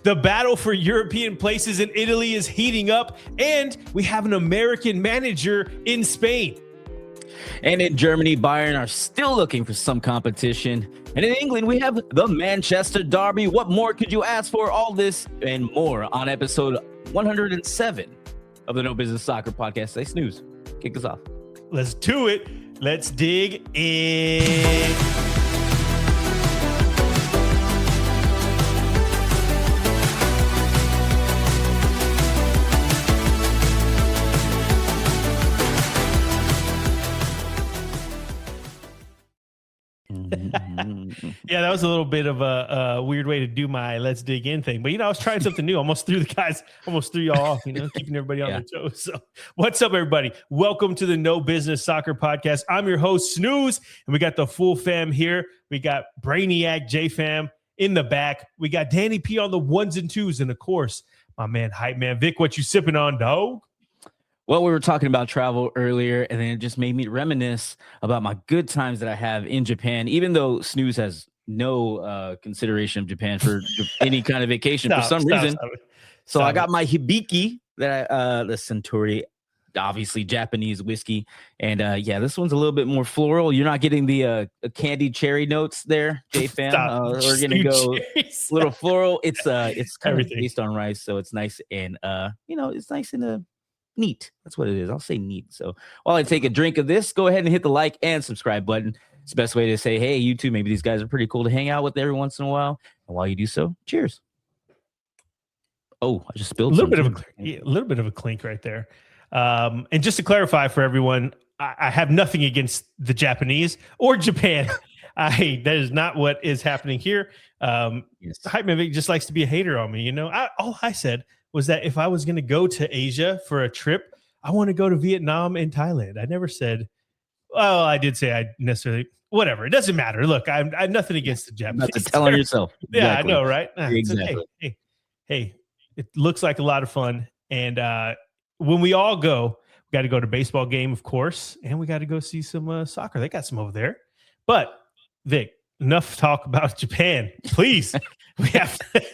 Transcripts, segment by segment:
The battle for European places in Italy is heating up, and we have an American manager in Spain. And in Germany, Bayern are still looking for some competition. And in England, we have the Manchester Derby. What more could you ask for? All this and more on episode 107 of the No Business Soccer Podcast. Say snooze. Kick us off. Let's do it. Let's dig in. Yeah, that was a little bit of a weird way to do my let's dig in thing. But, I was trying something new. Almost threw y'all off, keeping everybody on their toes. So what's up, everybody? Welcome to the No Business Soccer Podcast. I'm your host, Snooze, and we got the full fam here. We got Brainiac J-Fam in the back. We got Danny P on the ones and twos. And, of course, my man, Hype Man. Vic, what you sipping on, dog? Well, we were talking about travel earlier, and then it just made me reminisce about my good times that I have in Japan, even though Snooze has no consideration of Japan for any kind of vacation for some reason. So I got my Hibiki, the Suntory, obviously Japanese whiskey. And this one's a little bit more floral. You're not getting the candied cherry notes there, J-Fam. We're going to go a little floral. It's kind of based on rice, so it's nice and, it's nice and neat. That's what it is. I'll say neat. So while I take a drink of this, go ahead and hit the like and subscribe button. It's the best way to say, hey, you too. Maybe these guys are pretty cool to hang out with every once in a while. And while you do so, cheers. Oh, I just spilled a little bit of a clink right there. And just to clarify for everyone, I have nothing against the Japanese or Japan. That is not what is happening here. Yes. Hype Man just likes to be a hater on me. All I said was that if I was going to go to Asia for a trip, I want to go to Vietnam and Thailand. I never said, well, I did say I necessarily, whatever. It doesn't matter. Look, I'm nothing against the Japanese. Not to tell on yourself. Yeah, exactly. I know, right? Exactly. Hey, it looks like a lot of fun. And when we all go, we got to go to a baseball game, of course, and we got to go see some soccer. They got some over there. But, Vic, enough talk about Japan. Please, we have to...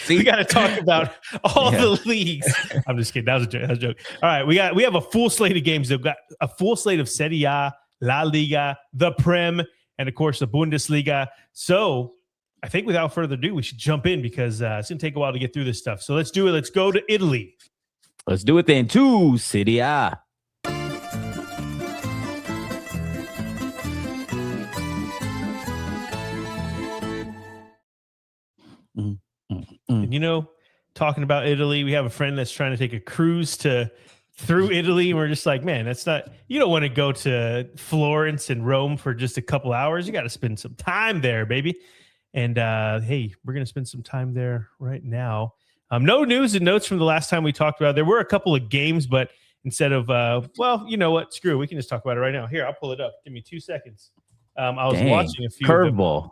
We got to talk about all the leagues. I'm just kidding. That was a joke. All right, we have a full slate of games. They've got a full slate of Serie A, La Liga, the Prem, and of course the Bundesliga. So I think without further ado, we should jump in because it's going to take a while to get through this stuff. So let's do it. Let's go to Italy. Let's do it then. To Serie A. And talking about Italy, we have a friend that's trying to take a cruise through Italy, and we're just like, man, that's not. You don't want to go to Florence and Rome for just a couple hours. You got to spend some time there, baby. And hey, we're gonna spend some time there right now. No news and notes from the last time we talked about it. There were a couple of games, but instead of well, you know what? Screw it. We can just talk about it right now. Here, I'll pull it up. Give me 2 seconds. I was watching a few curveball.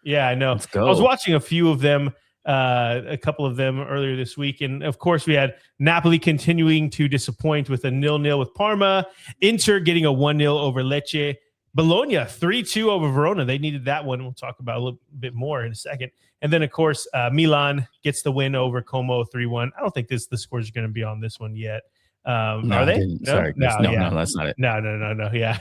Yeah, I know. Let's go. I was watching a few of them. A couple of them earlier this week. And of course, we had Napoli continuing to disappoint with a 0-0 with Parma, Inter getting a 1-0 over Lecce, Bologna 3-2 over Verona. They needed that one. We'll talk about a little bit more in a second. And then, of course, Milan gets the win over Como 3-1. I don't think the scores are going to be on this one yet. Are they? No? Sorry. No, that's not it. No. Yeah.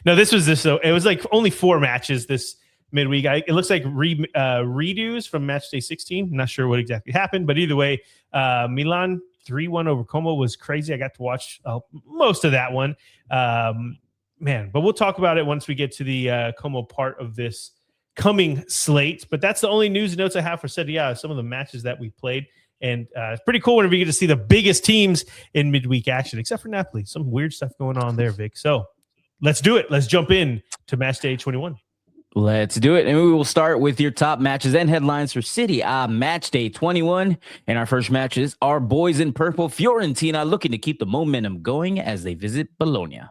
No, this was this. So it was like only 4 matches this midweek. It looks like redos from match day 16. I'm not sure what exactly happened, but either way, Milan 3-1 over Como was crazy. I got to watch most of that one. Man, but we'll talk about it once we get to the Como part of this coming slate. But that's the only news and notes I have for Serie A, some of the matches that we played. And it's pretty cool whenever you get to see the biggest teams in midweek action, except for Napoli. Some weird stuff going on there, Vic. So let's do it. Let's jump in to match day 21. Let's do it. And we will start with your top matches and headlines for Serie A match day 21. And our first match is our boys in purple, Fiorentina, looking to keep the momentum going as they visit Bologna.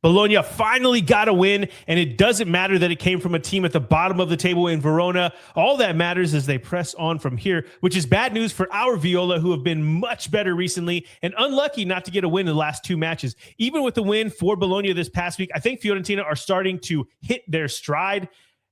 Bologna finally got a win, and it doesn't matter that it came from a team at the bottom of the table in Verona. All that matters is they press on from here, which is bad news for our Viola, who have been much better recently and unlucky not to get a win in the last 2 matches. Even with the win for Bologna this past week, I think Fiorentina are starting to hit their stride.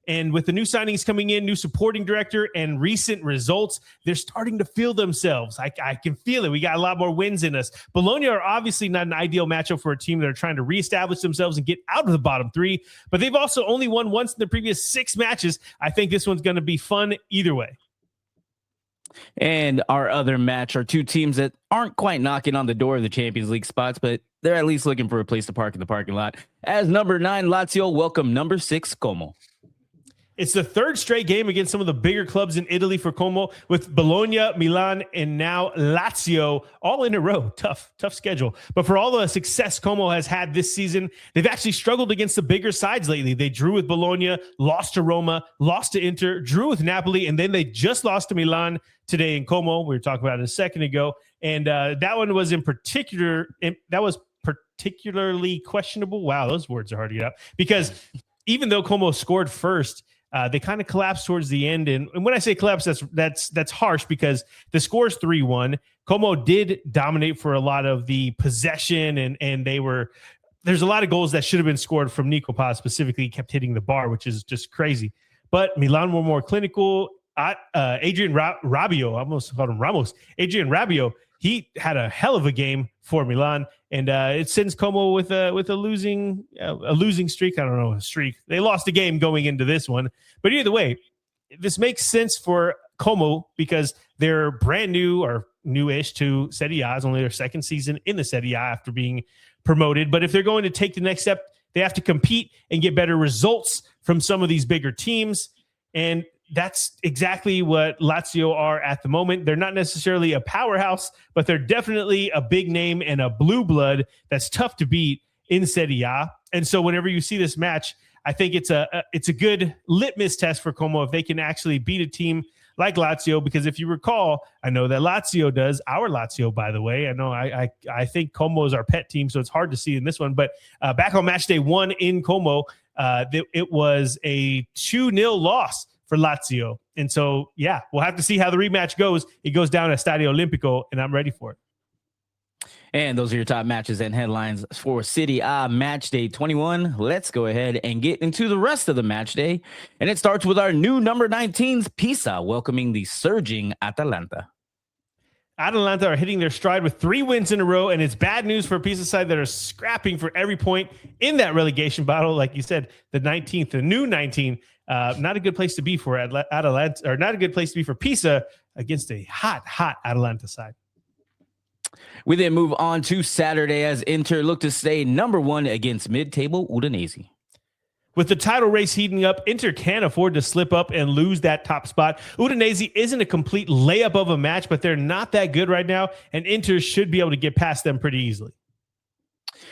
And with the new signings coming in, new supporting director, and recent results, they're starting to feel themselves. I can feel it. We got a lot more wins in us. Bologna are obviously not an ideal matchup for a team that are trying to reestablish themselves and get out of the bottom three, but they've also only won once in the previous 6 matches. I think this one's going to be fun either way. And our other match are 2 teams that aren't quite knocking on the door of the Champions League spots, but they're at least looking for a place to park in the parking lot. As number 9 Lazio welcome number 6 Como. It's the 3rd straight game against some of the bigger clubs in Italy for Como, with Bologna, Milan, and now Lazio all in a row. Tough schedule. But for all the success Como has had this season, they've actually struggled against the bigger sides lately. They drew with Bologna, lost to Roma, lost to Inter, drew with Napoli, and then they just lost to Milan today in Como. We were talking about it a second ago. And that one was particularly questionable. Wow, those words are hard to get out. Because even though Como scored first, they kind of collapsed towards the end. And when I say collapse, that's harsh because the score is 3-1. Como did dominate for a lot of the possession, and there's a lot of goals that should have been scored from Nico Paz specifically, kept hitting the bar, which is just crazy. But Milan were more clinical. Adrian Rabiot, I almost called him Ramos. Adrian Rabiot, he had a hell of a game for Milan, and it sends Como with a losing streak. I don't know, a streak. They lost a game going into this one, but either way, this makes sense for Como because they're brand new or newish to Serie A. It's only their 2nd season in the Serie A after being promoted. But if they're going to take the next step, they have to compete and get better results from some of these bigger teams, and that's exactly what Lazio are at the moment. They're not necessarily a powerhouse, but they're definitely a big name and a blue blood that's tough to beat in Serie A. And so whenever you see this match, I think it's a good litmus test for Como if they can actually beat a team like Lazio, because if you recall, I know that Lazio does, our Lazio, by the way, I know I think Como is our pet team, so it's hard to see in this one, but back on match day 1 in Como, it was a 2-0 loss for Lazio. And so, yeah, we'll have to see how the rematch goes. It goes down at Stadio Olimpico, and I'm ready for it. And those are your top matches and headlines for Serie A match day 21. Let's go ahead and get into the rest of the match day. And it starts with our new number 19s, Pisa, welcoming the surging Atalanta. Atalanta are hitting their stride with 3 wins in a row, and it's bad news for a Pisa side that are scrapping for every point in that relegation battle. Like you said, the 19th, the new 19, not a good place to be for Atalanta, or not a good place to be for Pisa against a hot Atalanta side. We then move on to Saturday as Inter look to stay number 1 against mid-table Udinese. With the title race heating up, Inter can't afford to slip up and lose that top spot. Udinese isn't a complete layup of a match, but they're not that good right now, and Inter should be able to get past them pretty easily.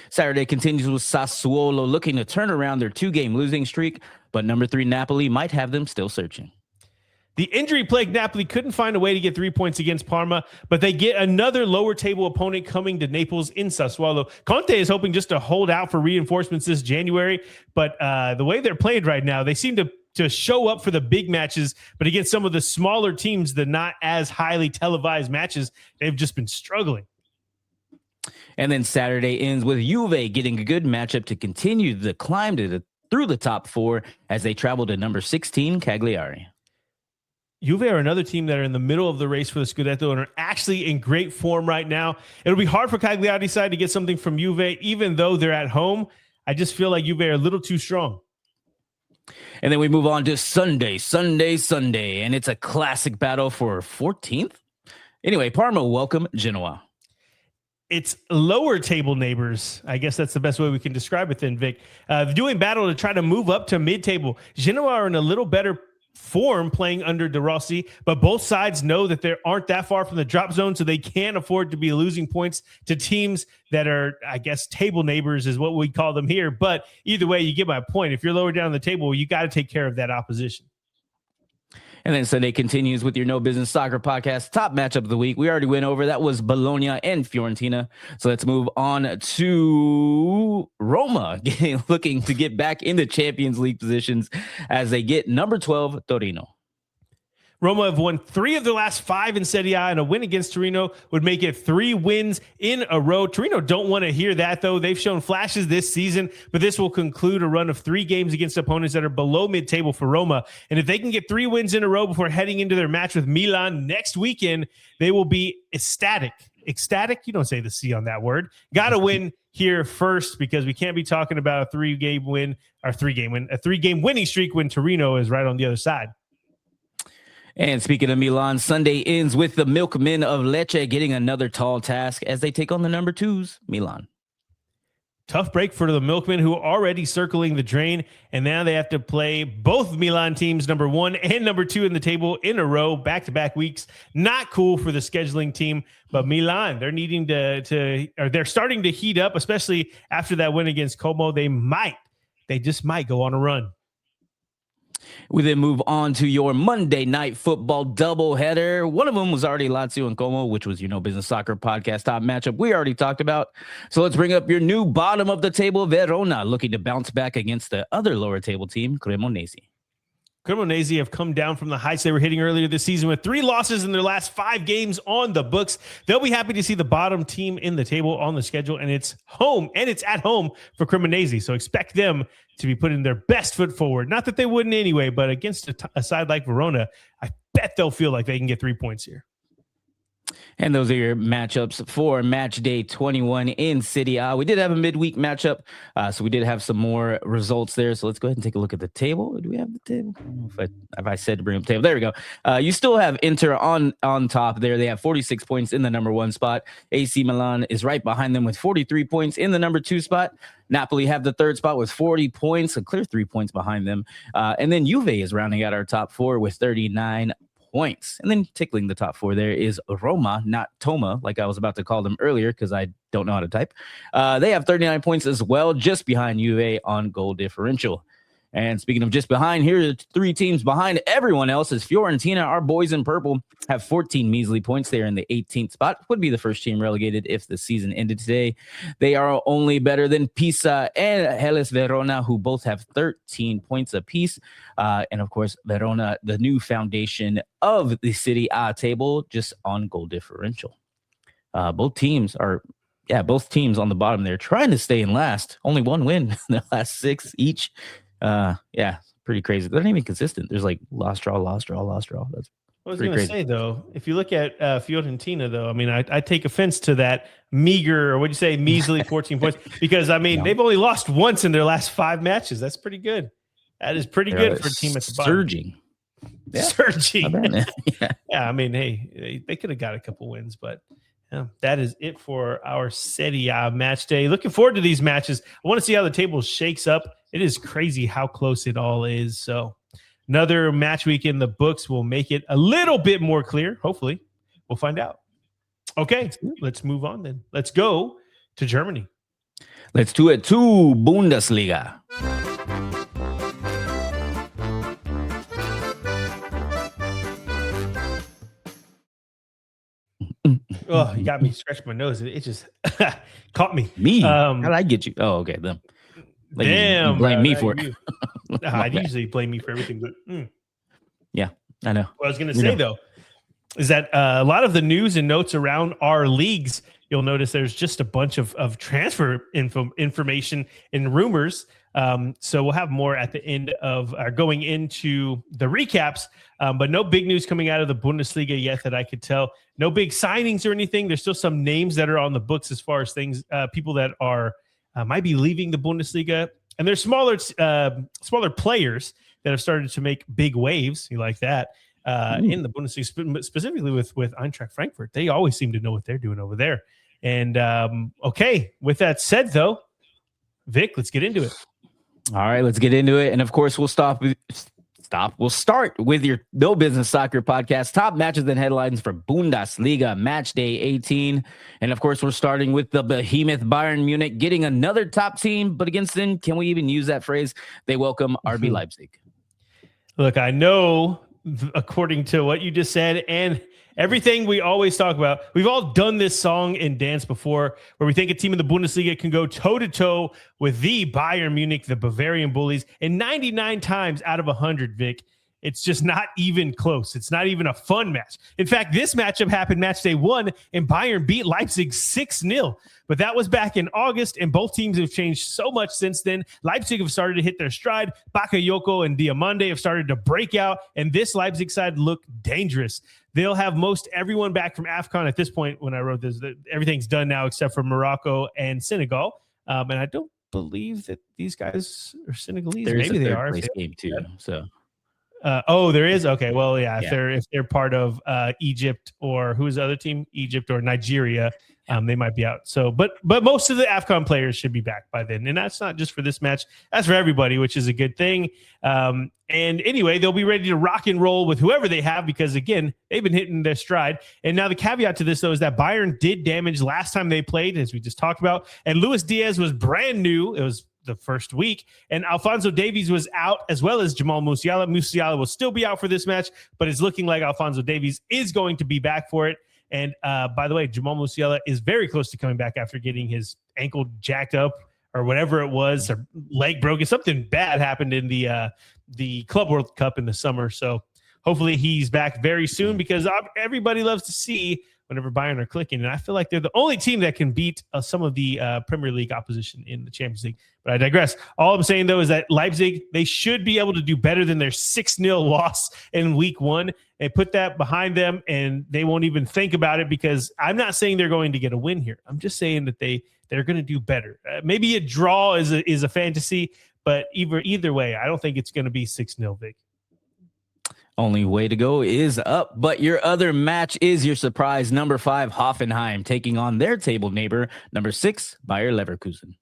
Saturday continues with Sassuolo looking to turn around their 2-game losing streak, but number 3 Napoli might have them still searching. The injury-plagued Napoli couldn't find a way to get 3 points against Parma, but they get another lower-table opponent coming to Naples in Sassuolo. Conte is hoping just to hold out for reinforcements this January, but the way they're played right now, they seem to show up for the big matches, but against some of the smaller teams, the not as highly televised matches, they've just been struggling. And then Saturday ends with Juve getting a good matchup to continue the climb through the top 4 as they travel to number 16 Cagliari. Juve are another team that are in the middle of the race for the Scudetto and are actually in great form right now. It'll be hard for Cagliari's side to get something from Juve, even though they're at home. I just feel like Juve are a little too strong. And then we move on to Sunday, and it's a classic battle for 14th. Anyway, Parma welcome Genoa. It's lower table neighbors. I guess that's the best way we can describe it then, Vic. Doing battle to try to move up to mid-table. Genoa are in a little better form playing under De Rossi, but both sides know that they aren't that far from the drop zone, so they can't afford to be losing points to teams that are, I guess, table neighbors is what we call them here. But either way, you get my point. If you're lower down the table, you got to take care of that opposition. And then Sunday continues with your No Business Soccer podcast top matchup of the week. We already went over that was Bologna and Fiorentina. So let's move on to Roma looking to get back into Champions League positions as they get number 12 Torino. Roma have won 3 of their last 5 in Serie A, and a win against Torino would make it 3 wins in a row. Torino don't want to hear that, though. They've shown flashes this season, but this will conclude a run of 3 games against opponents that are below mid-table for Roma. And if they can get 3 wins in a row before heading into their match with Milan next weekend, they will be ecstatic. Ecstatic? You don't say the C on that word. Got to win here first, because we can't be talking about a 3-game win, a 3-game winning streak when Torino is right on the other side. And speaking of Milan, Sunday ends with the Milkmen of Lecce getting another tall task as they take on the number 2s, Milan. Tough break for the Milkmen, who are already circling the drain, and now they have to play both Milan teams, number 1 and number 2 in the table in a row, back-to-back weeks. Not cool for the scheduling team, but Milan, they're needing they're starting to heat up, especially after that win against Como. They just might go on a run. We then move on to your Monday night football doubleheader. One of them was already Lazio and Como, which was your Business Soccer podcast top matchup we already talked about. So let's bring up your new bottom of the table, Verona, looking to bounce back against the other lower table team, Cremonese. Cremonese have come down from the heights they were hitting earlier this season with 3 losses in their last 5 games on the books. They'll be happy to see the bottom team in the table on the schedule, and it's at home for Cremonese. So expect them to be putting their best foot forward. Not that they wouldn't anyway, but against a side like Verona, I bet they'll feel like they can get 3 points here. And those are your matchups for match day 21 in Serie A. We did have a midweek matchup, so we did have some more results there. So let's go ahead and take a look at the table. Do we have the table? I don't know if I said to bring up the table. There we go. You still have Inter on top there. They have 46 points in the number 1 spot. AC Milan is right behind them with 43 points in the number 2 spot. Napoli have the 3rd spot with 40 points, a clear 3 points behind them. And then Juve is rounding out our top 4 with 39 points. And then tickling the top 4 there is Roma, not Toma, like I was about to call them earlier because I don't know how to type. They have 39 points as well, just behind Juve on goal differential. And speaking of just behind, here are 3 teams behind everyone else is Fiorentina. Our boys in purple have 14 measly points. They're in the 18th spot. Would be the first team relegated if the season ended today. They are only better than Pisa and Hellas Verona, who both have 13 points apiece. And of course, Verona, the new foundation of the Serie A table, just on goal differential. Both teams on the bottom there trying to stay in last. Only 1 win in the last 6 each. Pretty crazy. They're not even consistent. There's like lost, draw. That's I was going to say, though, if you look at Fiorentina, though, I mean, I take offense to that meager, or what'd you say, measly 14 points, because, I mean, they've only lost once in their last 5 matches. That's pretty good. That is pretty good for a team at the bottom. Surging. Yeah, I mean, hey, they could have got a couple wins, but that is it for our Serie A match day. Looking forward to these matches. I want to see how the table shakes up. It is crazy how close it all is. So another match week in the books will make it a little bit more clear. Hopefully, we'll find out. Okay, let's move on then. Let's go to Germany. Let's do it to Bundesliga. Oh, you got me scratching my nose. It just caught me. How did I get you? Oh, okay. Them. Like damn. You blame me for it. I'd usually blame me for everything, but yeah, I know. What I was going to say, though, is that a lot of the news and notes around our leagues, you'll notice there's just a bunch of transfer information and rumors. So we'll have more at the end of going into the recaps, but no big news coming out of the Bundesliga yet that I could tell. No big signings or anything. There's still some names that are on the books as far as things, people that are might be leaving the Bundesliga, and there's smaller players that have started to make big waves. You like that in the Bundesliga, specifically with Eintracht Frankfurt. They always seem to know what they're doing over there. And okay, with that said, though, Vic, let's get into it. All right, let's get into it. And of course, we'll We'll start with your No Business Soccer podcast, top matches and headlines for Bundesliga match day 18. And of course, we're starting with the behemoth Bayern Munich getting another top team, but against them, can we even use that phrase? They welcome RB Leipzig. Look, I know, according to what you just said and everything we always talk about, we've all done this song and dance before, where we think a team in the Bundesliga can go toe-to-toe with the Bayern Munich, the Bavarian Bullies, and 99 times out of 100, Vic, It's just not even close. It's not even a fun match. In fact, this matchup happened match day 1, and Bayern beat Leipzig 6-0. But that was back in August, and both teams have changed so much since then. Leipzig have started to hit their stride. Bakayoko and Diamande have started to break out, and this Leipzig side look dangerous. They'll have most everyone back from AFCON at this point. When I wrote this, everything's done now except for Morocco and Senegal. And I don't believe that these guys are Senegalese. Maybe they are. Place game too. So. There is. Okay. Well, yeah. If they're part of Egypt, or who's the other team? Egypt or Nigeria, they might be out. So, but most of the AFCON players should be back by then, and that's not just for this match. That's for everybody, which is a good thing. And anyway, they'll be ready to rock and roll with whoever they have, because again, they've been hitting their stride. And now the caveat to this, though, is that Bayern did damage last time they played, as we just talked about, and Luis Diaz was brand new. It was the first week, and Alphonso Davies was out, as well as Jamal Musiala. Musiala will still be out for this match, but it's looking like Alphonso Davies is going to be back for it. And by the way, Jamal Musiala is very close to coming back after getting his ankle jacked up or whatever it was, or leg broken. Something bad happened in the Club World Cup in the summer. So hopefully he's back very soon, because everybody loves to see whenever Bayern are clicking. And I feel like they're the only team that can beat some of the Premier League opposition in the Champions League. But I digress. All I'm saying, though, is that Leipzig, they should be able to do better than their 6-0 loss in week 1. They put that behind them, and they won't even think about it, because I'm not saying they're going to get a win here. I'm just saying that they're going to do better. Maybe a draw is a fantasy, but either way, I don't think it's going to be 6-0, Vic. Only way to go is up. But your other match is your surprise number 5 Hoffenheim taking on their table neighbor number 6 Bayer Leverkusen.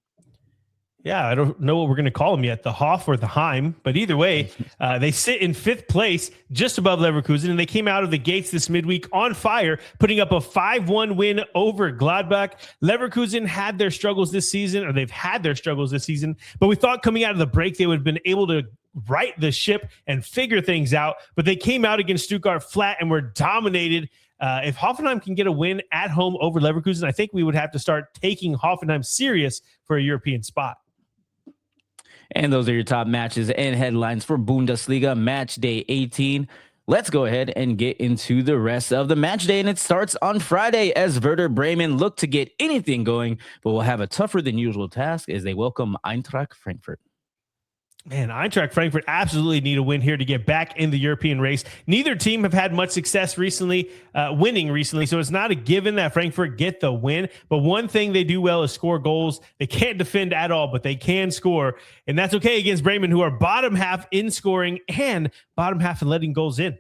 Yeah, I don't know what we're going to call them yet, the Hoff or the Heim. But either way, they sit in 5th place, just above Leverkusen, and they came out of the gates this midweek on fire, putting up a 5-1 win over Gladbach. Leverkusen had their struggles this season, or they've had their struggles this season, but we thought coming out of the break they would have been able to right the ship and figure things out, but they came out against Stuttgart flat and were dominated. If Hoffenheim can get a win at home over Leverkusen, I think we would have to start taking Hoffenheim serious for a European spot. And those are your top matches and headlines for Bundesliga match day 18. Let's go ahead and get into the rest of the match day, and it starts on Friday as Werder Bremen look to get anything going, but will have a tougher than usual task as they welcome Eintracht Frankfurt. Man, Eintracht Frankfurt absolutely need a win here to get back in the European race. Neither team have had much success winning recently, so it's not a given that Frankfurt get the win. But one thing they do well is score goals. They can't defend at all, but they can score, and that's okay against Bremen, who are bottom half in scoring and bottom half in letting goals in.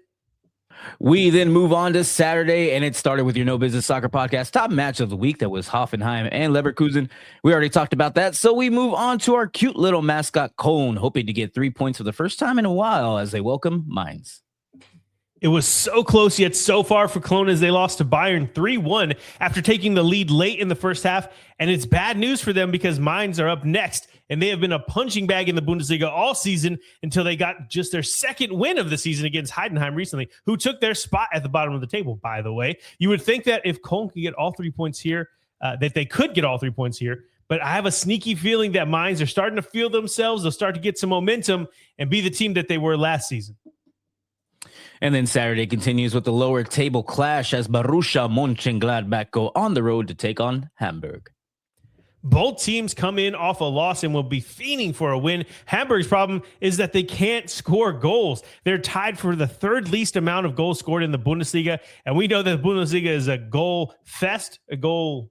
We then move on to Saturday, and it started with your No Business Soccer podcast top match of the week. That was Hoffenheim and Leverkusen. We already talked about that, so we move on to our cute little mascot Cologne, hoping to get 3 points for the first time in a while as they welcome Mainz. It was so close yet so far for Cologne as they lost to Bayern 3-1 after taking the lead late in the first half. And it's bad news for them because Mainz are up next, and they have been a punching bag in the Bundesliga all season until they got just their second win of the season against Heidenheim recently, who took their spot at the bottom of the table, by the way. You would think that if Cologne could get all 3 points here, that they could get all 3 points here. But I have a sneaky feeling that Mainz are starting to feel themselves. They'll start to get some momentum and be the team that they were last season. And then Saturday continues with the lower table clash as Borussia Mönchengladbach go on the road to take on Hamburg. Both teams come in off a loss and will be fiending for a win. Hamburg's problem is that they can't score goals. They're tied for the third least amount of goals scored in the Bundesliga. And we know that the Bundesliga is a goal fest, a goal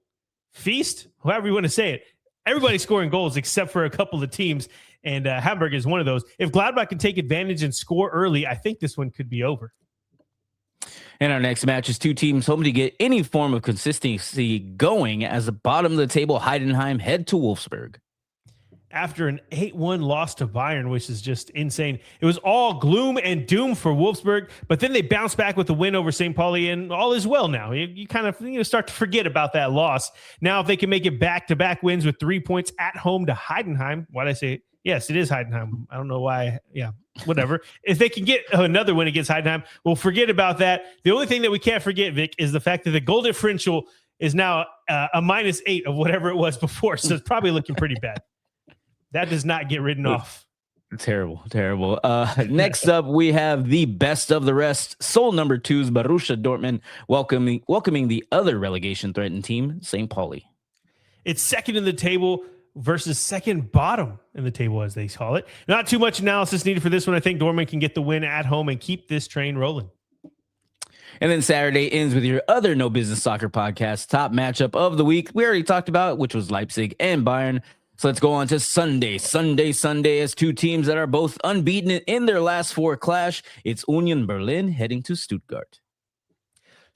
feast, however you want to say it. Everybody's scoring goals except for a couple of teams, and Hamburg is one of those. If Gladbach can take advantage and score early, I think this one could be over. And our next match is two teams hoping to get any form of consistency going as the bottom of the table Heidenheim head to Wolfsburg. After an 8-1 loss to Bayern, which is just insane. It was all gloom and doom for Wolfsburg, but then they bounced back with a win over St. Pauli, and all is well now. You kind of start to forget about that loss. Now, if they can make it back-to-back wins with 3 points at home to Heidenheim, why did I say, yes, it is Heidenheim. I don't know why. Yeah, whatever. If they can get another win against Heidenheim, we'll forget about that. The only thing that we can't forget, Vic, is the fact that the goal differential is now a -8 of whatever it was before, so it's probably looking pretty bad. That does not get written off. Terrible. Next up, we have the best of the rest. Sole number 2's Borussia Dortmund welcoming the other relegation-threatened team, St. Pauli. It's second in the table versus second bottom in the table, as they call it. Not too much analysis needed for this one. I think Dortmund can get the win at home and keep this train rolling. And then Saturday ends with your other No Business Soccer podcast top matchup of the week. We already talked about, which was Leipzig and Bayern. So let's go on to Sunday as two teams that are both unbeaten in their last 4 clash. It's Union Berlin heading to Stuttgart.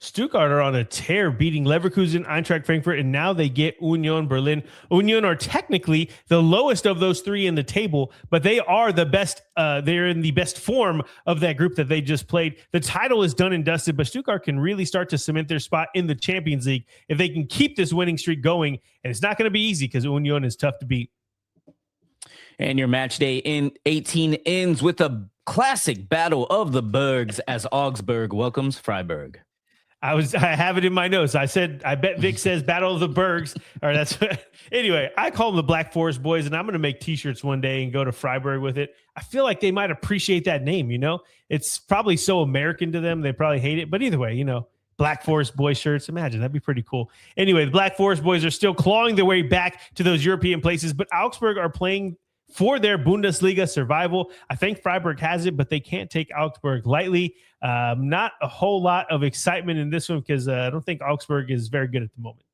Stuttgart are on a tear, beating Leverkusen, Eintracht Frankfurt, and now they get Union Berlin. Union are technically the lowest of those 3 in the table, but they are the best. They're in the best form of that group that they just played. The title is done and dusted, but Stuttgart can really start to cement their spot in the Champions League if they can keep this winning streak going. And it's not going to be easy because Union is tough to beat. And your match day in 18 ends with a classic battle of the Bergs as Augsburg welcomes Freiburg. I have it in my notes. I bet Vic says Battle of the Bergs. Or that's anyway. I call them the Black Forest Boys, and I'm going to make T-shirts one day and go to Freiburg with it. I feel like they might appreciate that name. It's probably so American to them. They probably hate it, but either way, Black Forest Boys shirts. Imagine that'd be pretty cool. Anyway, the Black Forest Boys are still clawing their way back to those European places, but Augsburg are playing for their Bundesliga survival. I think Freiburg has it, but they can't take Augsburg lightly. Not a whole lot of excitement in this one because I don't think Augsburg is very good at the moment.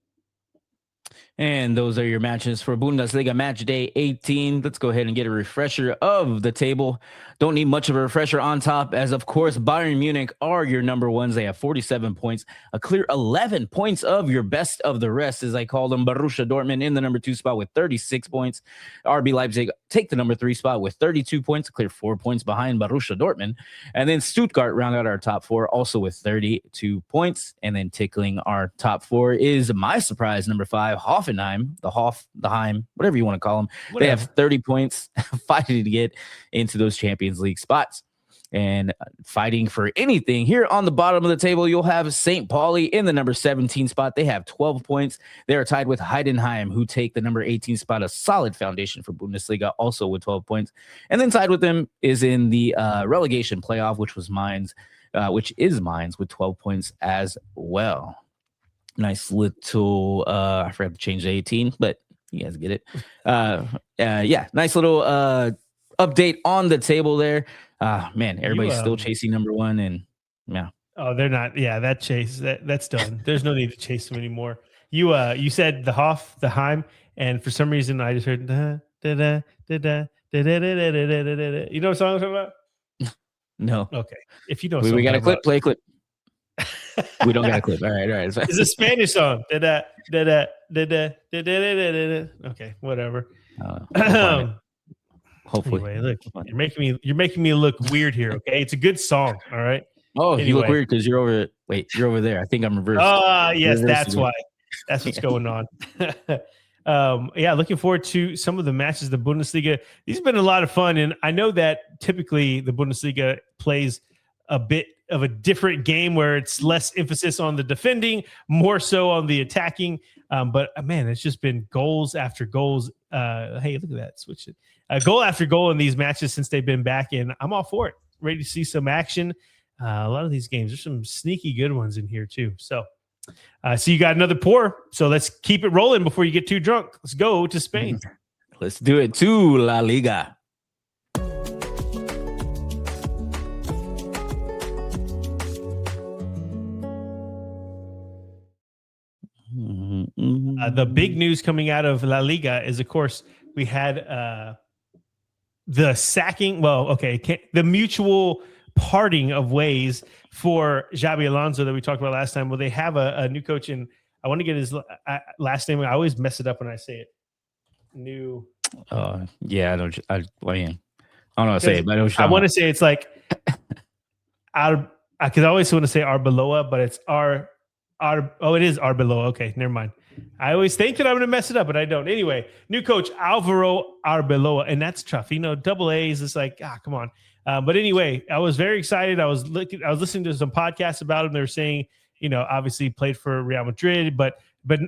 And those are your matches for Bundesliga match day 18. Let's go ahead and get a refresher of the table. Don't need much of a refresher on top, as of course Bayern Munich are your number ones. They have 47 points, a clear 11 points of your best of the rest, as I call them. Borussia Dortmund in the number 2 spot with 36 points. RB Leipzig take the number 3 spot with 32 points, a clear 4 points behind Borussia Dortmund. And then Stuttgart round out our top 4 also with 32 points. And then tickling our top 4 is my surprise number 5, Hoffenheim, the Heim, whatever you want to call them. Whatever. They have 30 points fighting to get into those Champions League spots. And fighting for anything here on the bottom of the table, you'll have St. Pauli in the number 17 spot. They have 12 points. They are tied with Heidenheim, who take the number 18 spot, a solid foundation for Bundesliga, also with 12 points. And then tied with them is in the relegation playoff, which is Mainz with 12 points as well. Nice little, I forgot to change the 18, but you guys get it. Nice little update on the table there. Man, everybody's still chasing number 1, and yeah. Oh, they're not. Yeah, that chase that's done. There's no need to chase them anymore. You said the Heim, and for some reason I just heard da da da da da da da da da. You know what song I'm talking about? No. Okay. If you know, we got a clip. Play a clip. We don't got a clip. All right. It's a Spanish song. Da da da da da da da da. Okay, whatever. Hopefully. Anyway, look, you're making me look weird here. Okay, it's a good song. All right. Oh, anyway. You look weird because you're over. Wait, you're over there. I think I'm reversed. Yes, that's why. That's what's going on. Looking forward to some of the matches of the Bundesliga. These have been a lot of fun, and I know that typically the Bundesliga plays a bit of a different game where it's less emphasis on the defending, more so on the attacking. But man, it's just been goals after goals. Hey, look at that. Switch it. Goal after goal in these matches since they've been back, and I'm all for it. Ready to see some action. A lot of these games, there's some sneaky good ones in here too. So you got another pour. So let's keep it rolling before you get too drunk. Let's go to Spain. Let's do it to La Liga. The big news coming out of La Liga is, of course, we had the sacking. The mutual parting of ways for Xabi Alonso that we talked about last time. Well, they have a new coach, and I want to get his last name. I always mess it up when I say it. I don't know how to say it, but I want to say it's like because I always want to say Arbeloa, but it's it is Arbeloa. Okay, never mind. I always think that I'm going to mess it up, but I don't. Anyway, new coach Alvaro Arbeloa, and that's tough. double A's. It's like, come on. But anyway, I was very excited. I was listening to some podcasts about him. They were saying, obviously played for Real Madrid, but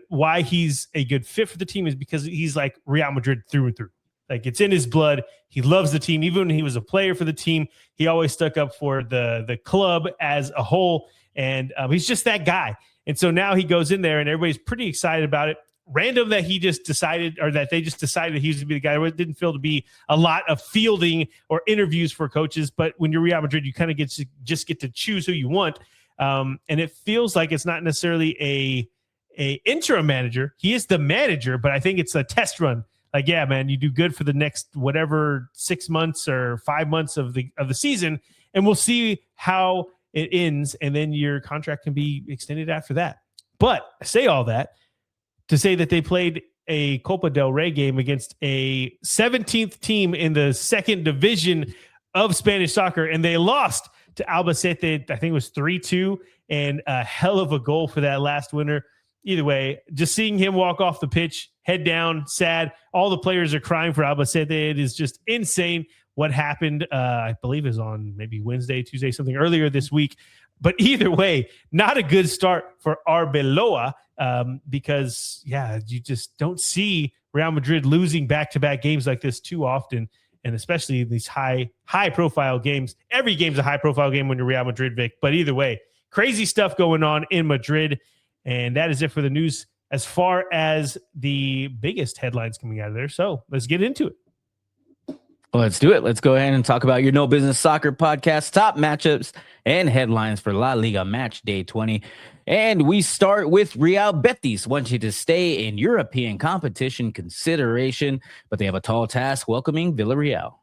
why he's a good fit for the team is because he's like Real Madrid through and through. Like, it's in his blood. He loves the team. Even when he was a player for the team, he always stuck up for the club as a whole. And he's just that guy. And so now he goes in there and everybody's pretty excited about it. Random that he just decided, or that they just decided he was to be the guy. It didn't feel to be a lot of fielding or interviews for coaches. But when you're Real Madrid, you kind of get to choose who you want. And it feels like it's not necessarily a interim manager. He is the manager, but I think it's a test run. Like, yeah, man, you do good for the next whatever 6 months or 5 months of the season, and we'll see how it ends, and then your contract can be extended after that. But I say all that to say that they played a Copa del Rey game against a 17th team in the second division of Spanish soccer, and they lost to Albacete. I think it was 3-2, and a hell of a goal for that last winner. Either way, just seeing him walk off the pitch, head down, sad. All the players are crying for Albacete. It is just insane what happened. I believe it was on maybe Wednesday, Tuesday, something earlier this week. But either way, not a good start for Arbeloa because, yeah, you just don't see Real Madrid losing back-to-back games like this too often, and especially these high-profile games. Every game's a high-profile game when you're Real Madrid, Vic. But either way, crazy stuff going on in Madrid. And that is it for the news as far as the biggest headlines coming out of there. So let's get into it. Well, let's do it. Let's go ahead and talk about your No Business Soccer podcast, top matchups and headlines for La Liga Match Day 20. And we start with Real Betis. Want you to stay in European competition consideration, but they have a tall task welcoming Villarreal.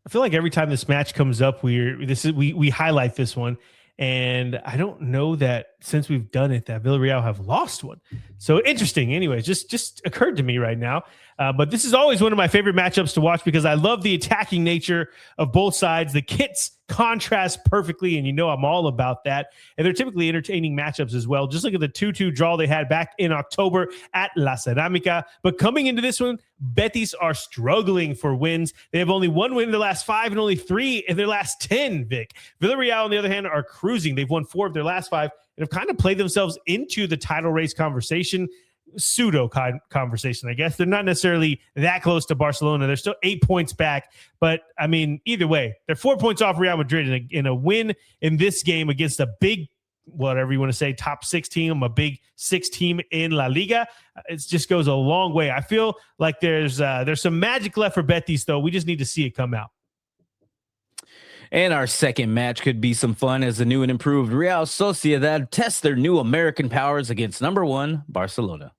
I feel like every time this match comes up, we highlight this one. And I don't know that since we've done it that Villarreal have lost one. So interesting. Anyways, just occurred to me right now. But this is always one of my favorite matchups to watch because I love the attacking nature of both sides. The kits contrast perfectly, and you know I'm all about that. And they're typically entertaining matchups as well. Just look at the 2-2 draw they had back in October at La Ceramica. But coming into this one, Betis are struggling for wins. They have only one win in their last 5 and only 3 in their last 10, Vic. Villarreal, on the other hand, are cruising. They've won 4 of their last 5 and have kind of played themselves into the title race conversation. Pseudo conversation, I guess. They're not necessarily that close to Barcelona. They're still 8 points back. But, I mean, either way, they're 4 points off Real Madrid in a win in this game against a big, whatever you want to say, top 6 team, a big 6 team in La Liga. It just goes a long way. I feel like there's some magic left for Betis, though. We just need to see it come out. And our second match could be some fun as the new and improved Real Sociedad test their new American powers against number 1 Barcelona.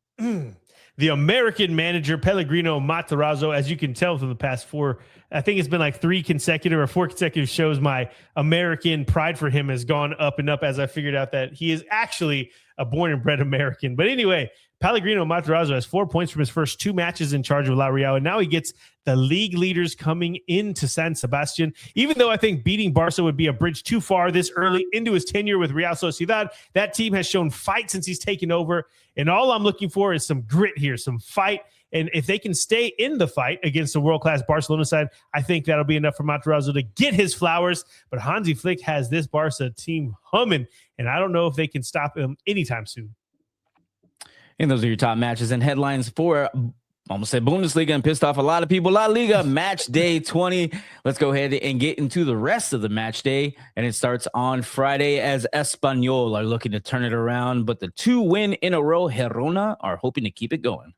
The American manager, Pellegrino Matarazzo, as you can tell from the past 4, I think it's been like 3 consecutive or 4 consecutive shows, my American pride for him has gone up and up as I figured out that he is actually a born and bred American. But anyway, Pellegrino Matarazzo has 4 points from his first 2 matches in charge of La Real, and now he gets the league leaders coming into San Sebastian. Even though I think beating Barca would be a bridge too far this early into his tenure with Real Sociedad, that team has shown fight since he's taken over, and all I'm looking for is some grit here, some fight. And if they can stay in the fight against the world-class Barcelona side, I think that'll be enough for Matarazzo to get his flowers. But Hansi Flick has this Barca team humming, and I don't know if they can stop him anytime soon. And those are your top matches and headlines for, almost said Bundesliga and pissed off a lot of people. La Liga Match Day 20. Let's go ahead and get into the rest of the match day. And it starts on Friday as Espanyol are looking to turn it around. But the 2 win in a row, Girona are hoping to keep it going.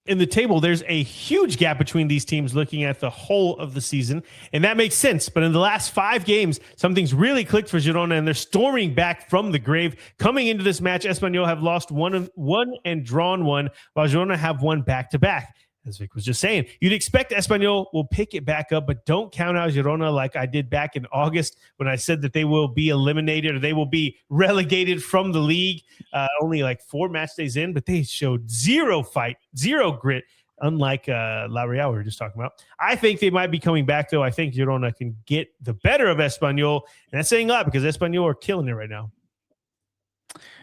In the table, there's a huge gap between these teams looking at the whole of the season, and that makes sense. But in the last 5 games, something's really clicked for Girona, and they're storming back from the grave. Coming into this match, Espanyol have lost one and drawn 1, while Girona have won back-to-back. As Vic was just saying, you'd expect Espanyol will pick it back up, but don't count out Girona like I did back in August when I said that they will be eliminated or they will be relegated from the league. Only like 4 match days in, but they showed 0 fight, 0 grit, unlike La Real we were just talking about. I think they might be coming back, though. I think Girona can get the better of Espanyol, and that's saying a lot because Espanyol are killing it right now.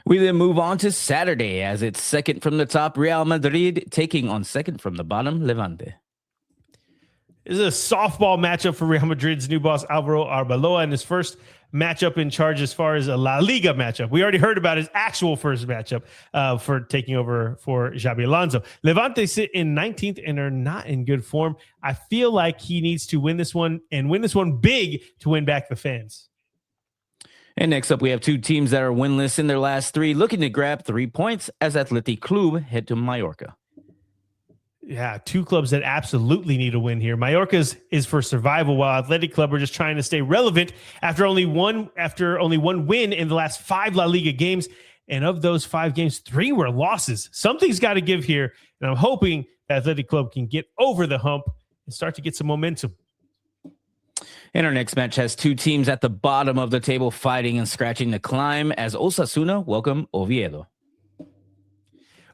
We then move on to Saturday as it's second from the top, Real Madrid taking on second from the bottom, Levante. This is a softball matchup for Real Madrid's new boss, Alvaro Arbeloa, in his first matchup in charge as far as a La Liga matchup. We already heard about his actual first matchup for taking over for Xabi Alonso. Levante sit in 19th and are not in good form. I feel like he needs to win this one and win this one big to win back the fans. And next up, we have two teams that are winless in their last three, looking to grab 3 points as Athletic Club head to Mallorca. Yeah, two clubs that absolutely need a win here. Mallorca's is for survival, while Athletic Club are just trying to stay relevant after only one win in the last 5 La Liga games. And of those 5 games, 3 were losses. Something's got to give here, and I'm hoping that Athletic Club can get over the hump and start to get some momentum. And our next match has two teams at the bottom of the table fighting and scratching to climb as Osasuna welcome Oviedo.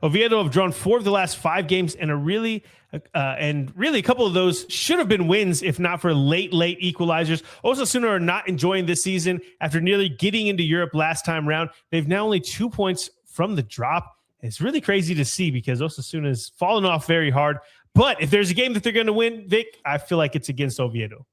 Oviedo have drawn 4 of the last 5 games, and really a couple of those should have been wins if not for late equalizers. Osasuna are not enjoying this season after nearly getting into Europe last time round. They've now only 2 points from the drop. It's really crazy to see because Osasuna has fallen off very hard. But if there's a game that they're going to win, Vic, I feel like it's against Oviedo.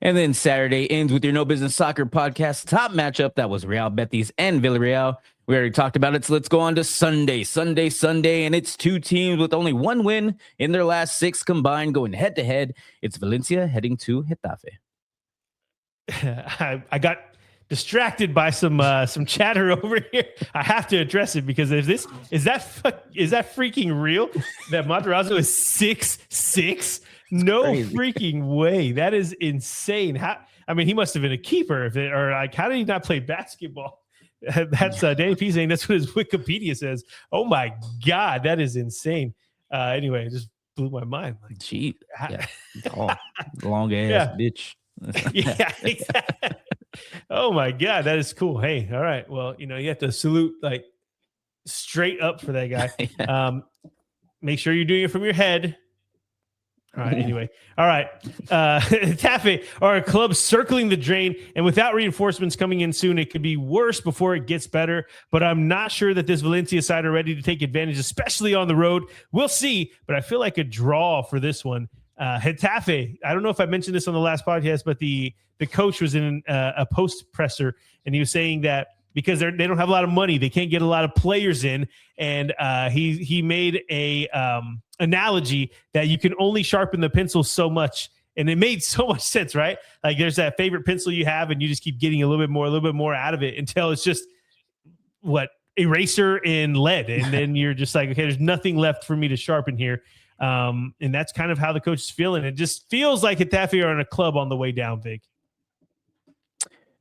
And then Saturday ends with your No Business Soccer podcast top matchup. That was Real Betis and Villarreal. We already talked about it, so let's go on to Sunday. And it's 2 teams with only 1 win in their last 6 combined going head-to-head. It's Valencia heading to Getafe. I got distracted by some chatter over here. I have to address it because is that freaking real that Materazzo is 6'6"? No freaking way. That is insane. He must have been a keeper how did he not play basketball? That's Danny P saying that's what his Wikipedia says. Oh my God, that is insane. Anyway, it just blew my mind. Like, gee, yeah. Long ass bitch. Yeah, exactly. Oh my God, that is cool. Hey, all right. Well, you have to salute like straight up for that guy. Yeah. Make sure you're doing it from your head. All right. Anyway. All right. Getafe are a club circling the drain, and without reinforcements coming in soon, it could be worse before it gets better. But I'm not sure that this Valencia side are ready to take advantage, especially on the road. We'll see, but I feel like a draw for this one. Getafe, I don't know if I mentioned this on the last podcast, but the coach was in a post presser, and he was saying that because they don't have a lot of money, they can't get a lot of players in, and he made a analogy that you can only sharpen the pencil so much, and it made so much sense, right? Like there's that favorite pencil you have, and you just keep getting a little bit more out of it until it's just eraser and lead, and then you're just like, okay, there's nothing left for me to sharpen here. And that's kind of how the coach is feeling. It just feels like Getafe are in a club on the way down, Vic.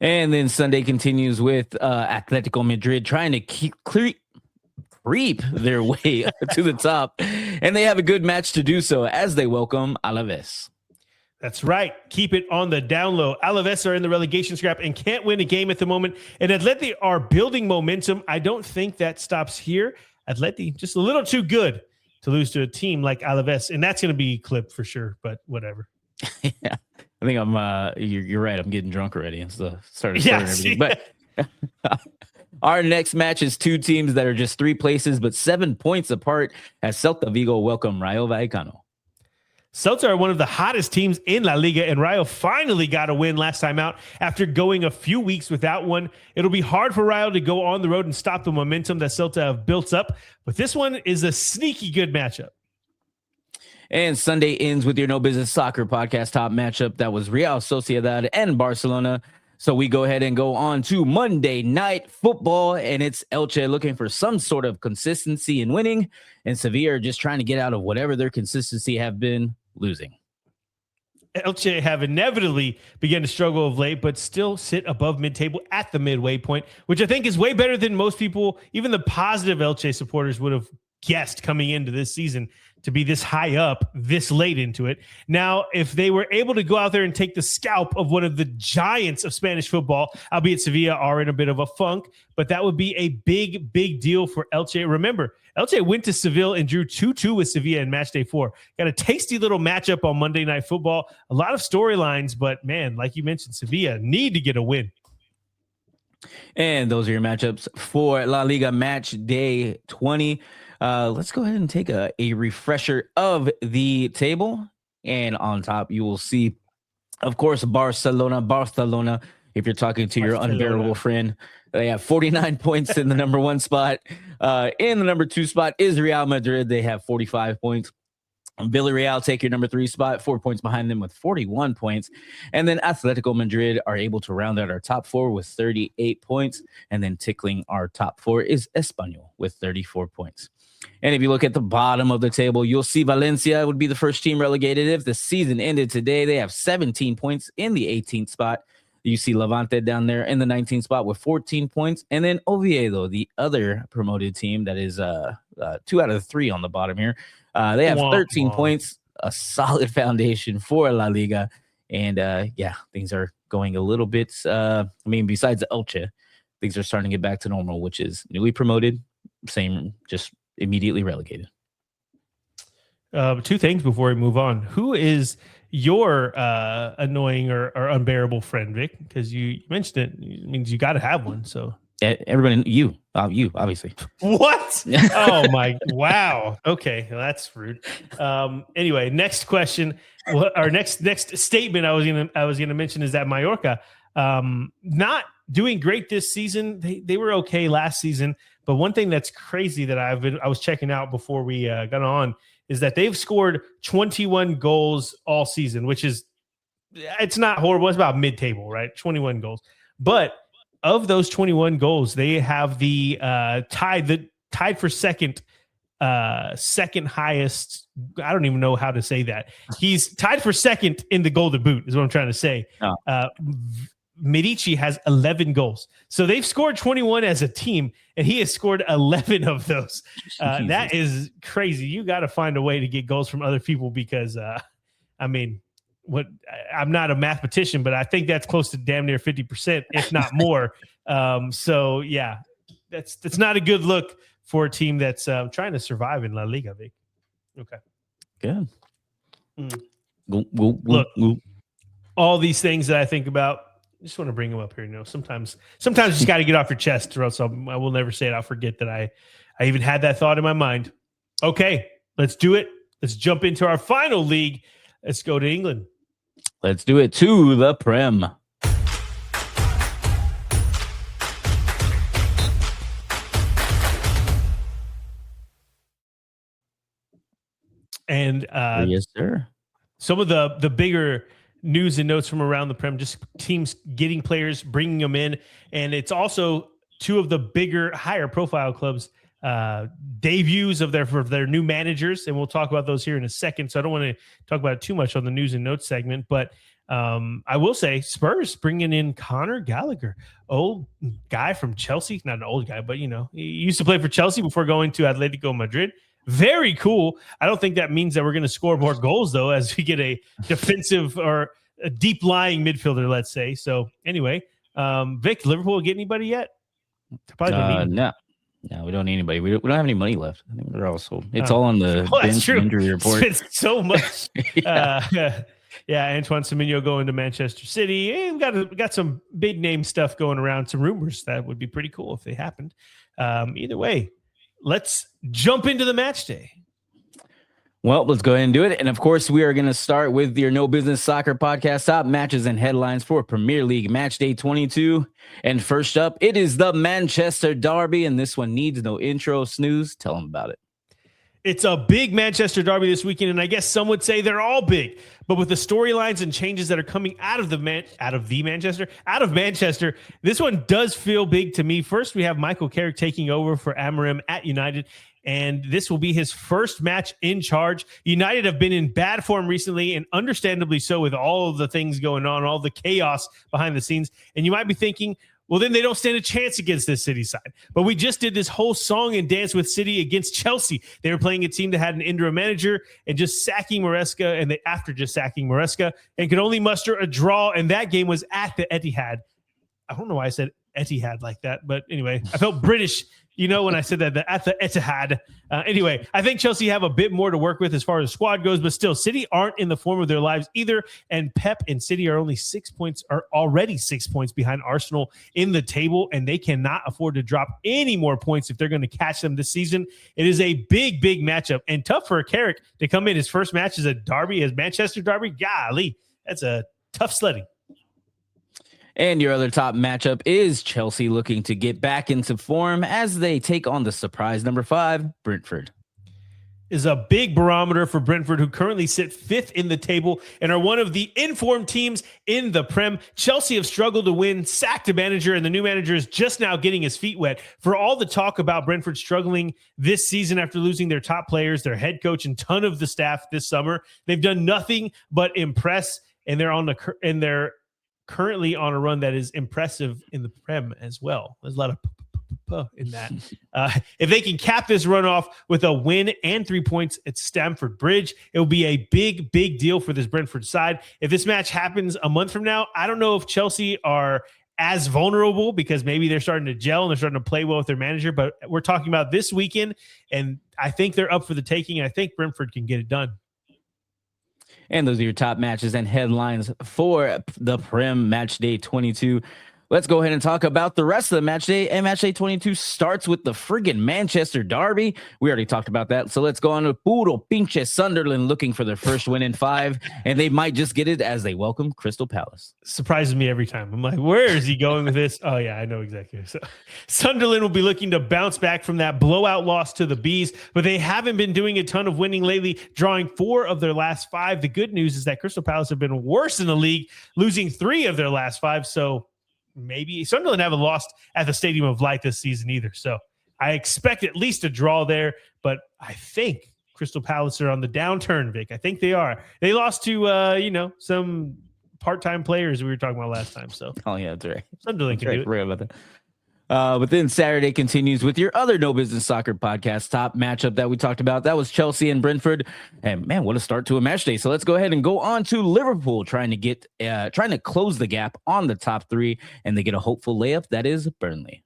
And then Sunday continues with Atletico Madrid trying to creep their way to the top. And they have a good match to do so as they welcome Alaves. That's right. Keep it on the down low. Alaves are in the relegation scrap and can't win a game at the moment. And Atleti are building momentum. I don't think that stops here. Atleti just a little too good to lose to a team like Alaves. And that's going to be clipped for sure, but whatever. Yeah. I think you're right. I'm getting drunk already. It's the start of everything. But our next match is 2 teams that are just 3 places, but 7 points apart as Celta Vigo welcome Rayo Vallecano. Celta are one of the hottest teams in La Liga, and Rayo finally got a win last time out after going a few weeks without one. It'll be hard for Rayo to go on the road and stop the momentum that Celta have built up, but this one is a sneaky good matchup. And Sunday ends with your No Business Soccer podcast top matchup. That was Real Sociedad and Barcelona. So we go ahead and go on to Monday Night Football, and it's Elche looking for some sort of consistency in winning, and Sevilla are just trying to get out of whatever their consistency have been losing. Elche have inevitably begun to struggle of late, but still sit above mid-table at the midway point, which I think is way better than most people, even the positive Elche supporters, would have guessed coming into this season to be this high up this late into it. Now, if they were able to go out there and take the scalp of one of the giants of Spanish football, albeit Sevilla are in a bit of a funk, but that would be a big deal for Elche. Remember, Elche went to Seville and drew 2-2 with Sevilla in match day 4. Got a tasty little matchup on Monday Night Football. A lot of storylines, but man, like you mentioned, Sevilla need to get a win. And those are your matchups for La Liga match day 20. Let's go ahead and take a refresher of the table. And on top, you will see, of course, Barcelona. If you're talking to your unbearable friend, they have 49 points in the number 1 spot. In the number 2 spot is Real Madrid. They have 45 points. Villarreal take your number 3 spot, 4 points behind them with 41 points. And then Atletico Madrid are able to round out our top 4 with 38 points. And then tickling our top 4 is Espanyol with 34 points. And if you look at the bottom of the table, you'll see Valencia would be the first team relegated. If the season ended today, they have 17 points in the 18th spot. You see Levante down there in the 19th spot with 14 points. And then Oviedo, the other promoted team that is 2 out of 3 on the bottom here. They have 13 points, a solid foundation for La Liga. And things are going a little bit. Besides Elche, things are starting to get back to normal, which is newly promoted, same, just immediately relegated. 2 things before we move on. Who is your annoying or unbearable friend, Vic? Because you mentioned it means you got to have one. So everybody, you obviously. What? Oh my! Wow. Okay, well, that's rude. Anyway, next question. Our next statement I was gonna mention is that Mallorca not doing great this season. They were okay last season, but one thing that's crazy that I was checking out before we got on is that they've scored 21 goals all season, which is, it's not horrible. It's about mid-table, right? 21 goals. But of those 21 goals, they have the tied for second highest. I don't even know how to say that. He's tied for second in the Golden Boot is what I'm trying to say. Oh. Medici has 11 goals. So they've scored 21 as a team, and he has scored 11 of those. That is crazy. You got to find a way to get goals from other people because, I'm not a mathematician, but I think that's close to damn near 50%, if not more. So, yeah, that's not a good look for a team that's trying to survive in La Liga, Vic. Okay. Good. Look, all these things that I think about, I just want to bring them up here. You know, sometimes you just got to get off your chest, or else I will never say it. I'll forget that I even had that thought in my mind. Okay, let's do it. Let's jump into our final league. Let's go to England. Let's do it to the Prem. And yes, sir. Some of the bigger news and notes from around the Prem, just teams getting players, bringing them in. And it's also 2 of the bigger, higher profile clubs, debuts of their new managers. And we'll talk about those here in a second. So I don't want to talk about it too much on the news and notes segment, but I will say Spurs bringing in Conor Gallagher, old guy from Chelsea, not an old guy, but he used to play for Chelsea before going to Atletico Madrid. Very cool. I don't think that means that we're going to score more goals, though, as we get a defensive or a deep lying midfielder, let's say. So anyway, Vic, Liverpool get anybody yet? Probably don't need no, we don't need anybody. We don't have any money left. I think we're all sold. It's all on the bench injury report. It's so much. Antoine Semenyo going to Manchester City. We got some big name stuff going around. Some rumors that would be pretty cool if they happened. Either way, let's jump into the match day. Well, let's go ahead and do it. And of course, we are going to start with your No Business Soccer podcast, top matches and headlines for Premier League Match Day 22. And first up, it is the Manchester Derby, and this one needs no intro. Snooze, tell them about it. It's a big Manchester Derby this weekend, and I guess some would say they're all big. But with the storylines and changes that are coming out of Manchester, this one does feel big to me. First, we have Michael Carrick taking over for Amorim at United, and this will be his first match in charge. United have been in bad form recently, and understandably so, with all of the things going on, all the chaos behind the scenes. And you might be thinking, well, then they don't stand a chance against this City side. But we just did this whole song and dance with City against Chelsea. They were playing a team that had an interim manager and just sacking Maresca, and after just sacking Maresca, and could only muster a draw. And that game was at the Etihad. I don't know why I said Etihad like that, but anyway, I felt British when I said that at the Etihad. Anyway, I think Chelsea have a bit more to work with as far as squad goes, but still, City aren't in the form of their lives either. And Pep and City are already 6 points behind Arsenal in the table, and they cannot afford to drop any more points if they're going to catch them this season. It is a big, big matchup, and tough for Carrick to come in. His first match is a derby, as Manchester derby. Golly, that's a tough sledding. And your other top matchup is Chelsea looking to get back into form as they take on the surprise number 5, Brentford. Is a big barometer for Brentford, who currently sit 5th in the table and are one of the informed teams in the Prem. Chelsea have struggled to win, sacked a manager, and the new manager is just now getting his feet wet. For all the talk about Brentford struggling this season after losing their top players, their head coach, and ton of the staff this summer, they've done nothing but impress, and they're currently on a run that is impressive in the Prem as well. There's a lot of in that. If they can cap this run off with a win and 3 points at Stamford Bridge, it will be a big, big deal for this Brentford side. If this match happens a month from now, I don't know if Chelsea are as vulnerable because maybe they're starting to gel and they're starting to play well with their manager, but we're talking about this weekend, and I think they're up for the taking, and I think Brentford can get it done. And those are your top matches and headlines for the Prem Match Day 22. Let's go ahead and talk about the rest of the match day. And match day 22 starts with the friggin' Manchester derby. We already talked about that. So let's go on to Puro Pinche Sunderland looking for their first win in 5. And they might just get it as they welcome Crystal Palace. Surprises me every time. I'm like, where is he going with this? Oh, yeah, I know exactly. So Sunderland will be looking to bounce back from that blowout loss to the Bees, but they haven't been doing a ton of winning lately, drawing 4 of their last 5. The good news is that Crystal Palace have been worse in the league, losing 3 of their last 5. So maybe Sunderland haven't lost at the Stadium of Light this season either. So I expect at least a draw there, but I think Crystal Palace are on the downturn, Vic. I think they are. They lost to, some part-time players we were talking about last time. So, oh yeah, that's right. Sunderland can do it. Right about that. But then Saturday continues with your other No Business Soccer podcast top matchup that we talked about. That was Chelsea and Brentford. And man, what a start to a match day. So let's go ahead and go on to Liverpool trying to close the gap on the top 3, and they get a hopeful layup. That is Burnley.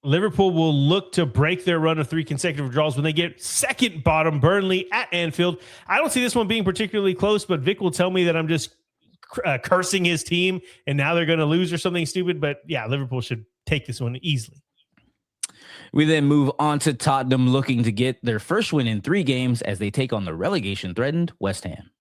Liverpool will look to break their run of 3 consecutive draws when they get second bottom Burnley at Anfield. I don't see this one being particularly close, but Vic will tell me that I'm just cursing his team and now they're going to lose or something stupid. But yeah, Liverpool should take this one easily. We then move on to Tottenham looking to get their first win in 3 games as they take on the relegation threatened West Ham.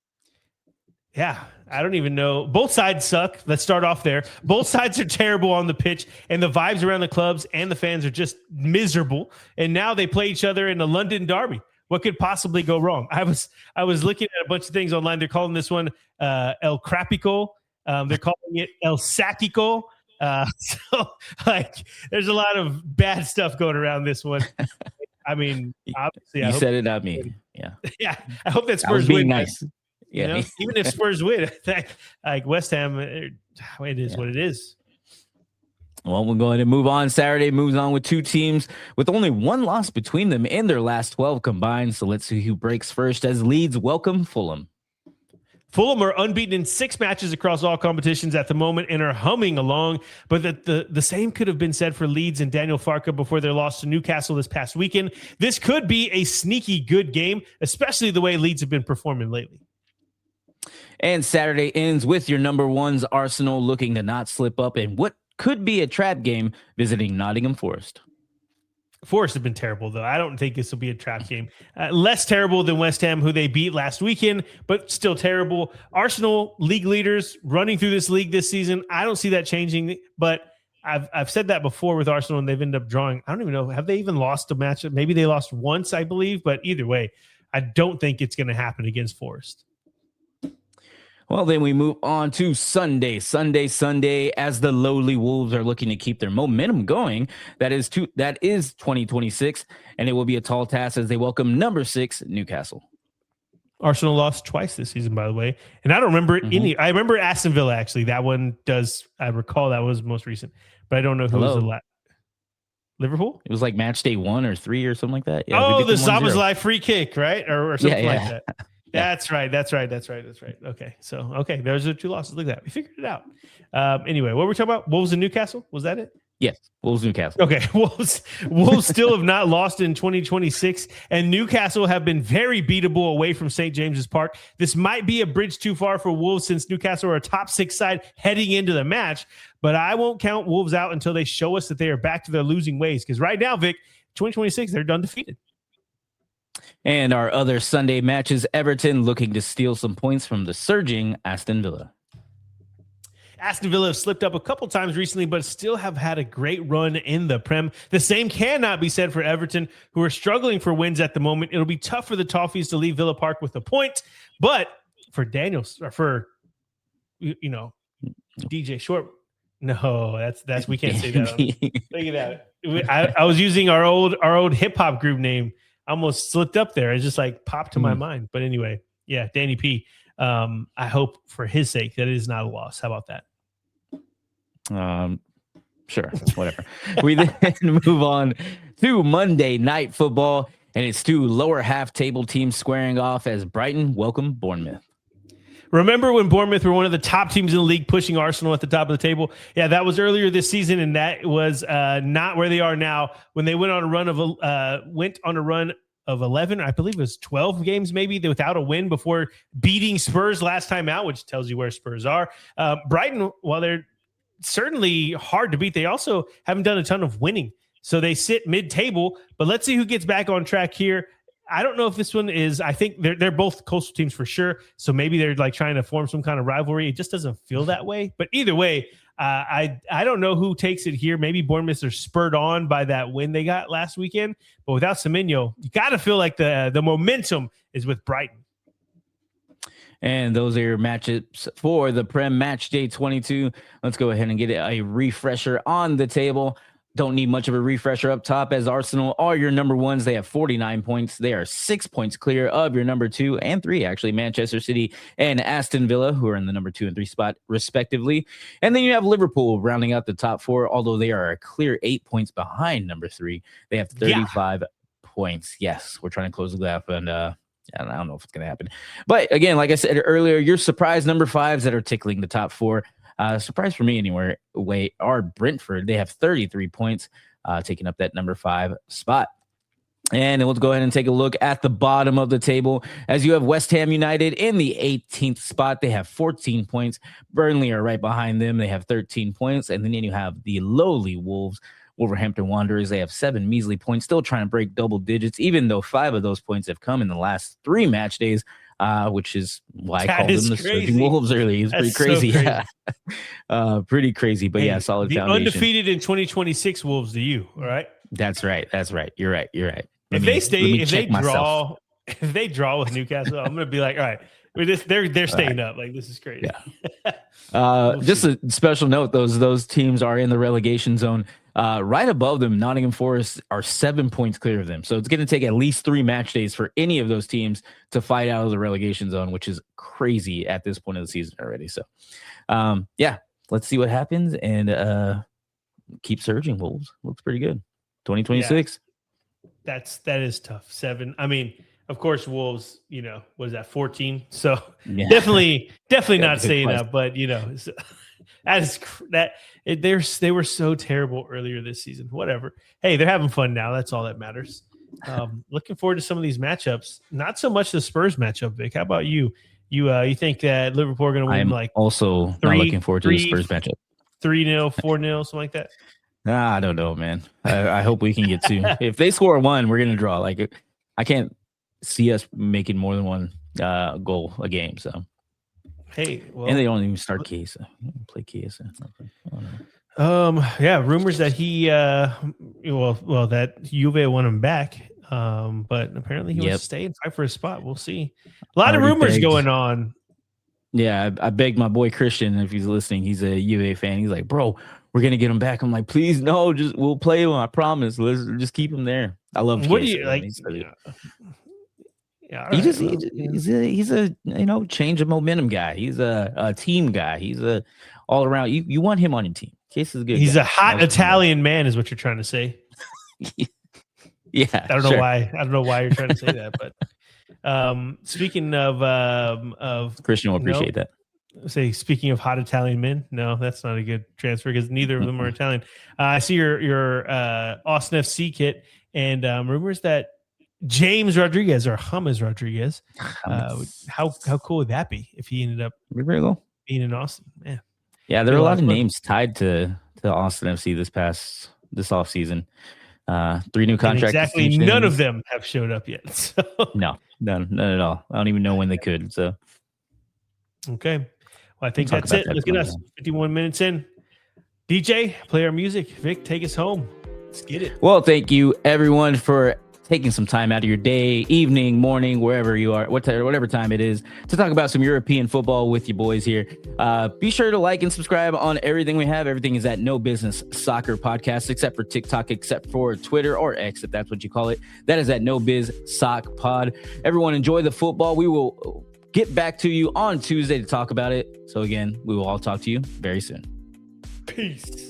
Yeah, I don't even know. Both sides suck. Let's start off there. Both sides are terrible on the pitch, and the vibes around the clubs and the fans are just miserable. And now they play each other in the London derby. What could possibly go wrong? I was looking at a bunch of things online. They're calling this one El Crapico. They're calling it El Sacico. So there's a lot of bad stuff going around this one. I mean, obviously, you said it, not me. Yeah. Yeah. I hope that Spurs win. Nice. Yeah. Even if Spurs win, like West Ham, it is what it is. Well, we're going to move on. Saturday moves on with 2 teams with only 1 loss between them in their last 12 combined. So let's see who breaks first as Leeds welcome Fulham. Fulham are unbeaten in 6 matches across all competitions at the moment and are humming along. But the same could have been said for Leeds and Daniel Farke before their loss to Newcastle this past weekend. This could be a sneaky good game, especially the way Leeds have been performing lately. And Saturday ends with your number 1's Arsenal looking to not slip up in what could be a trap game visiting Nottingham Forest. Forest have been terrible, though. I don't think this will be a trap game. Less terrible than West Ham, who they beat last weekend, but still terrible. Arsenal, league leaders, running through this league this season. I don't see that changing, but I've said that before with Arsenal, and they've ended up drawing. I don't even know. Have they even lost a match? Maybe they lost once, I believe, but either way, I don't think it's going to happen against Forest. Well, then we move on to Sunday, as the lowly Wolves are looking to keep their momentum going. That is 2026, and it will be a tall task as they welcome number 6 Newcastle. Arsenal lost twice this season, by the way, and I don't remember any. I remember Aston Villa actually. That one does. I recall that was most recent, but I don't know who was the last. Liverpool? It was like match day 1 or 3 or something like that. Yeah, the Szoboszlai free kick, right, or something like that. Yeah. That's right. Okay. So, there's the 2 losses. Look at that. We figured it out. Anyway, what were we talking about? Wolves and Newcastle? Was that it? Yes, Wolves Newcastle. Okay, Wolves still have not lost in 2026, and Newcastle have been very beatable away from St. James's Park. This might be a bridge too far for Wolves since Newcastle are a top 6 side heading into the match, but I won't count Wolves out until they show us that they are back to their losing ways, because right now, Vic, 2026, they're done defeated. And our other Sunday matches, Everton looking to steal some points from the surging Aston Villa. Aston Villa have slipped up a couple times recently, but still have had a great run in the Prem. The same cannot be said for Everton, who are struggling for wins at the moment. It'll be tough for the Toffees to leave Villa Park with a point, but for Daniels, or for, DJ Short, no, that's we can't say that. Look at that. I was using our old hip hop group name. I almost slipped up there. It just like popped to my mind. But anyway, yeah, Danny P. I hope for his sake that it is not a loss. How about that? Sure, whatever. We then move on to Monday Night Football, and it's two lower half table teams squaring off as Brighton welcome Bournemouth. Remember when Bournemouth were one of the top teams in the league, pushing Arsenal at the top of the table? Yeah, that was earlier this season, and that was not where they are now. When they went on a run of 11, I believe it was 12 games maybe without a win before beating Spurs last time out, which tells you where Spurs are. Brighton, while they're certainly hard to beat, they also haven't done a ton of winning. So they sit mid-table, but let's see who gets back on track here. I don't know if this one is, I think they're both coastal teams for sure. So maybe they're like trying to form some kind of rivalry. It just doesn't feel that way. But either way, I don't know who takes it here. Maybe Bournemouth are spurred on by that win they got last weekend. But without Semenyo, you got to feel like the momentum is with Brighton. And those are your matchups for the Prem Match Day 22. Let's go ahead and get a refresher on the table. Don't need much of a refresher up top, as Arsenal are your number ones. They have 49 points. They are 6 points clear of your number 2 and 3, actually, Manchester City and Aston Villa, who are in the number 2 and 3 spot, respectively. And then you have Liverpool rounding out the top 4, although they are a clear 8 points behind number 3. They have 35 points. Yes, we're trying to close the gap, and I don't know if it's going to happen. But again, like I said earlier, your surprise number 5s that are tickling the top 4. Surprise for me anyway, are Brentford. They have 33 points, taking up that number 5 spot. And then let's go ahead and take a look at the bottom of the table, as you have West Ham United in the 18th spot. They have 14 points. Burnley are right behind them. They have 13 points. And then you have the lowly Wolverhampton Wanderers. They have 7 measly points, still trying to break double digits, even though 5 of those points have come in the last 3 match days, which is why I called them the surging Wolves early. It's pretty crazy. So crazy. Yeah. Pretty crazy, but yeah, solid foundation. Undefeated in 2026 Wolves to you, all right? That's right. You're right. If they draw with Newcastle, I'm going to be like, all right, they're staying up. Like, this is crazy. Yeah. Just a special note, those teams are in the relegation zone. Right above them, Nottingham Forest are 7 points clear of them. So it's going to take at least 3 match days for any of those teams to fight out of the relegation zone, which is crazy at this point of the season already. So, let's see what happens, and keep surging. Wolves looks pretty good. 2026. Yeah. That is tough. 7. I mean, of course, Wolves, what is that, 14? So definitely not staying up, but they were so terrible earlier this season. Whatever. Hey, they're having fun now. That's all that matters. Looking forward to some of these matchups. Not so much the Spurs matchup, Vic. How about you? You think that Liverpool are going to win? I'm also not looking forward to the Spurs matchup. 3-0, 4-0, something like that. I don't know, man. I hope we can get 2. If they score 1, we're gonna draw. Like, I can't see us making more than 1 goal a game. So, hey, and they don't even start Chiesa. Play Chiesa. Rumors that he that Juve want him back. But apparently he wants to stay and fight for a spot. We'll see. A lot of rumors going on. Yeah, I begged my boy Christian, if he's listening. He's a Juve fan. He's like, bro, we're gonna get him back. I'm like, please, no, we'll play him. I promise. Let's just keep him there. I love. What do you like? He's a change of momentum guy. He's a team guy. He's a all around. You want him on your team. Case is good. He's a hot Italian man, is what you're trying to say. Yeah, I don't know why. I don't know why you're trying to say that, but speaking of Christian will appreciate that. say, speaking of hot Italian men, no, that's not a good transfer because neither of them are Italian. I see your Austin FC kit, and rumors that James Rodriguez or James Rodriguez. How cool would that be if he ended up being in Austin? Man. Yeah, there are a lot of names tied to Austin FC this off season. 3 new contracts. Exactly, none of them have showed up yet. So. No, none at all. I don't even know when they could. So, okay, well, I think that's it. Look at us, 51 minutes in. DJ, play our music. Vic, take us home. Let's get it. Well, thank you everyone for taking some time out of your day, evening, morning, wherever you are, whatever time it is, to talk about some European football with you boys here. Be sure to like and subscribe on everything we have. Everything is at No Business Soccer Podcast, except for TikTok, except for Twitter or X, if that's what you call it. That is at No Biz Soc Pod. Everyone enjoy the football. We will get back to you on Tuesday to talk about it. So again, we will all talk to you very soon. Peace.